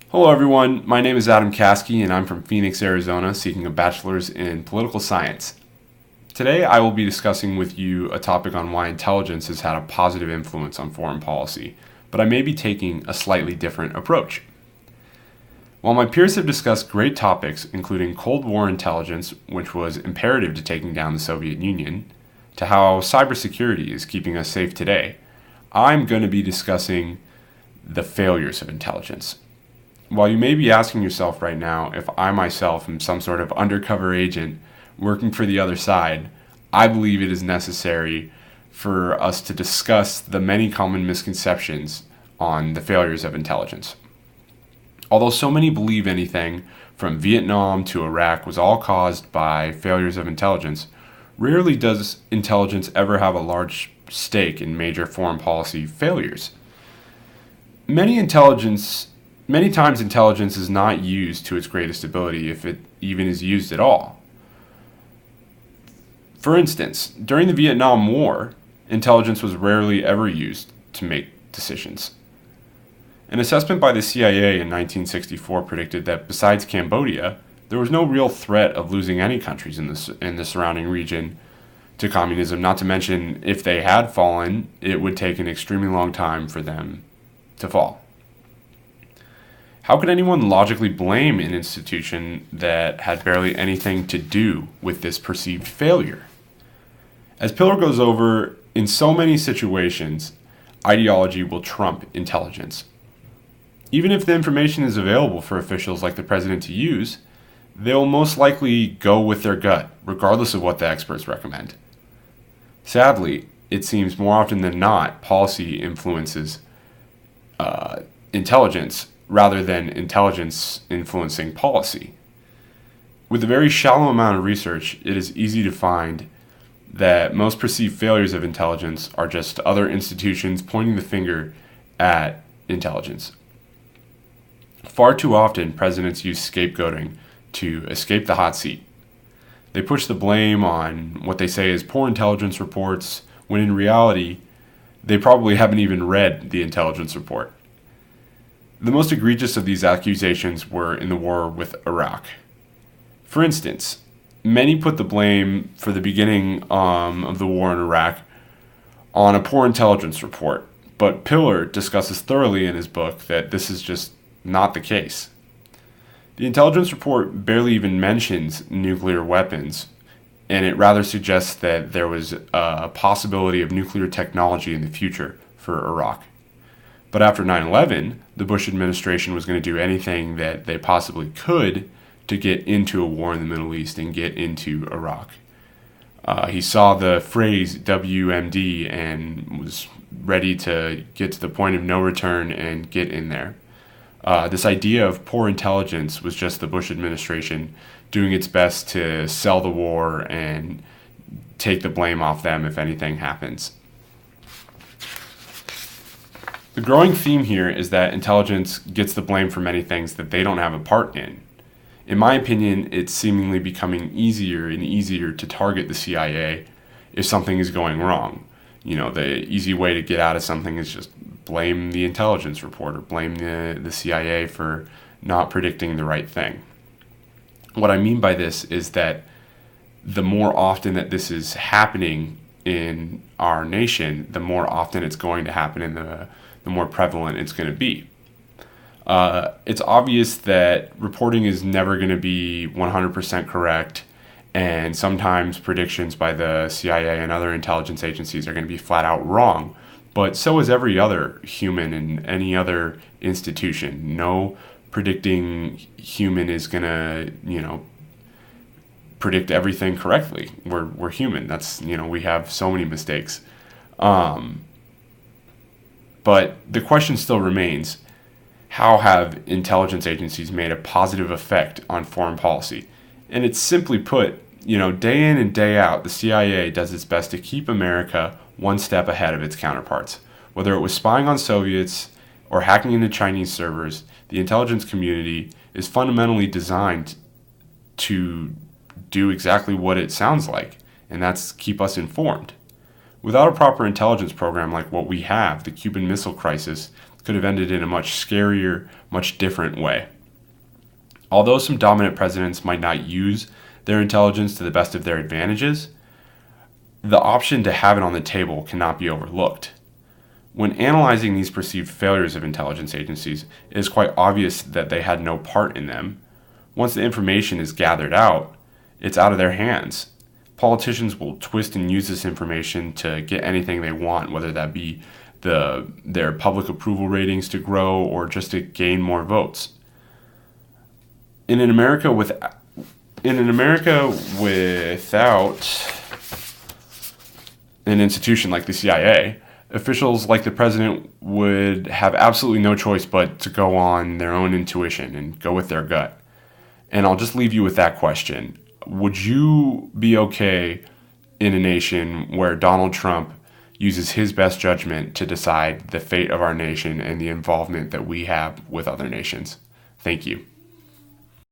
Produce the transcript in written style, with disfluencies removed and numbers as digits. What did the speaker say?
Hello, everyone. My name is Adam Caskey, and I'm from Phoenix, Arizona, seeking a bachelor's in political science. Today, I will be discussing with you a topic on why intelligence has had a positive influence on foreign policy, but I may be taking a slightly different approach. While my peers have discussed great topics, including Cold War intelligence, which was imperative to taking down the Soviet Union, to how cybersecurity is keeping us safe today, I'm going to be discussing the failures of intelligence. While you may be asking yourself right now if I myself am some sort of undercover agent working for the other side, I believe it is necessary for us to discuss the many common misconceptions on the failures of intelligence. Although so many believe anything from Vietnam to Iraq was all caused by failures of intelligence, rarely does intelligence ever have a large stake in major foreign policy failures. Many times intelligence is not used to its greatest ability, if it even is used at all. For instance, during the Vietnam War, intelligence was rarely ever used to make decisions. An assessment by the CIA in 1964 predicted that besides Cambodia, there was no real threat of losing any countries in the surrounding region to communism, not to mention if they had fallen, it would take an extremely long time for them to fall. How could anyone logically blame an institution that had barely anything to do with this perceived failure? As Pillar goes over, in so many situations, ideology will trump intelligence. Even if the information is available for officials like the president to use, they'll most likely go with their gut, regardless of what the experts recommend. Sadly, it seems more often than not, policy influences intelligence rather than intelligence influencing policy. With a very shallow amount of research, it is easy to find that most perceived failures of intelligence are just other institutions pointing the finger at intelligence. Far too often, presidents use scapegoating to escape the hot seat. They push the blame on what they say is poor intelligence reports, when in reality, they probably haven't even read the intelligence report. The most egregious of these accusations were in the war with Iraq. For instance, many put the blame for the beginning of the war in Iraq on a poor intelligence report, but Pillar discusses thoroughly in his book that this is just not the case. The intelligence report barely even mentions nuclear weapons, and it rather suggests that there was a possibility of nuclear technology in the future for Iraq. But after 9/11, the Bush administration was going to do anything that they possibly could to get into a war in the Middle East and get into Iraq. He saw the phrase WMD and was ready to get to the point of no return and get in there. This idea of poor intelligence was just the Bush administration doing its best to sell the war and take the blame off them if anything happens. The growing theme here is that intelligence gets the blame for many things that they don't have a part in. In my opinion, it's seemingly becoming easier and easier to target the CIA if something is going wrong. The easy way to get out of something is just blame the intelligence report or blame the CIA for not predicting the right thing. What I mean by this is that the more often that this is happening in our nation, the more often it's going to happen and the more prevalent it's going to be. It's obvious that reporting is never going to be 100% correct, and sometimes predictions by the CIA and other intelligence agencies are going to be flat out wrong, but so is every other human in any other institution. No predicting human is going to, predict everything correctly. We're human. That's, we have so many mistakes. But the question still remains, how have intelligence agencies made a positive effect on foreign policy? And it's simply put, day in and day out, the CIA does its best to keep America one step ahead of its counterparts. Whether it was spying on Soviets or hacking into Chinese servers, the intelligence community is fundamentally designed to do exactly what it sounds like, and that's keep us informed. Without a proper intelligence program like what we have, the Cuban Missile Crisis could have ended in a much scarier, much different way. Although some dominant presidents might not use their intelligence to the best of their advantages, the option to have it on the table cannot be overlooked. When analyzing these perceived failures of intelligence agencies, it is quite obvious that they had no part in them. Once the information is gathered out, it's out of their hands. Politicians will twist and use this information to get anything they want, whether that be their public approval ratings to grow or just to gain more votes. In an America without an institution like the CIA, officials like the president would have absolutely no choice but to go on their own intuition and go with their gut. And I'll just leave you with that question. Would you be okay in a nation where Donald Trump uses his best judgment to decide the fate of our nation and the involvement that we have with other nations? Thank you.